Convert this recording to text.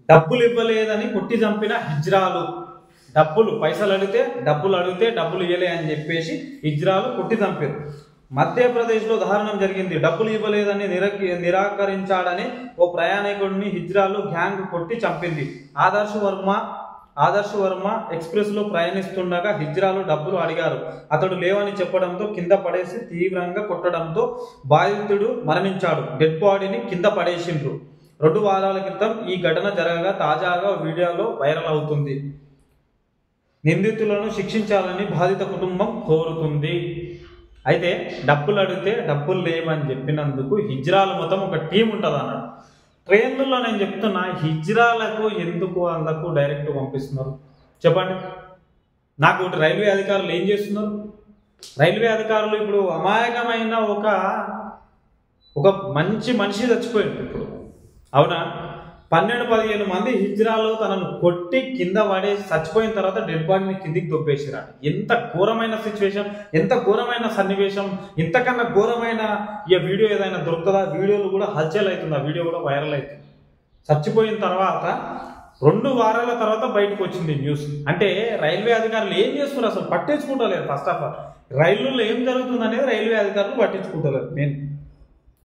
డబ్బులు ఇవ్వలేదని కొట్టి చంపిన హిజ్రాలు. పైసలు అడిగితే డబ్బులు ఇవ్వలే అని చెప్పేసి హిజ్రాలు కొట్టి చంపారు. మధ్యప్రదేశ్లో దారుణం జరిగింది. డబ్బులు ఇవ్వలేదని నిరాకరించాడని ఓ ప్రయాణికుడిని హిజ్రాలు గ్యాంగ్ కొట్టి చంపింది. ఆదర్శ్ వర్మ ఎక్స్ప్రెస్లో ప్రయాణిస్తుండగా హిజ్రాలు డబ్బులు అడిగారు. అతడు లేవని చెప్పడంతో కింద పడేసి తీవ్రంగా కొట్టడంతో బాధితుడు మరణించాడు. డెడ్ బాడీని కింద పడేసిండ్రు. 2 వారాల క్రితం ఈ ఘటన జరగగా తాజాగా వీడియోలో వైరల్ అవుతుంది. నిందితులను శిక్షించాలని బాధిత కుటుంబం కోరుతుంది. అయితే డబ్బులు అడిగితే డబ్బులు లేవని చెప్పినందుకు హిజ్రాలు మొత్తం ఒక టీం ఉంటుంది అన్నాడు. ట్రైన్లలో నేను చెప్తున్నా, హిజ్రాలకు ఎందుకు అందుకు డైరెక్ట్ పంపిస్తున్నారు చెప్పండి నాకు. రైల్వే అధికారులు ఏం చేస్తున్నారు? రైల్వే అధికారులు ఇప్పుడు అమాయకమైన ఒక మంచి మనిషి చచ్చిపోయింది ఇప్పుడు, అవునా? 12-15 మంది హిజ్రాలు తనను కొట్టి కింద పడేసి చచ్చిపోయిన తర్వాత డెడ్ బాడీని కిందికి దొబ్బేసిరాడు. ఎంత ఘోరమైన సిచ్యువేషన్, ఎంత ఘోరమైన సన్నివేశం. ఇంతకన్నా ఘోరమైన వీడియో ఏదైనా దొరుకుతుందా? వీడియోలు కూడా హల్చల్ అవుతుంది, ఆ వీడియో కూడా వైరల్ అవుతుంది. చచ్చిపోయిన తర్వాత 2 వారాల తర్వాత బయటకు వచ్చింది న్యూస్. అంటే రైల్వే అధికారులు ఏం చేస్తున్నారు అసలు పట్టించుకుంటలేరు. ఫస్ట్ ఆఫ్ ఆల్ రైళ్లలో ఏం జరుగుతుంది అనేది రైల్వే అధికారులు పట్టించుకుంటలేరు మెయిన్.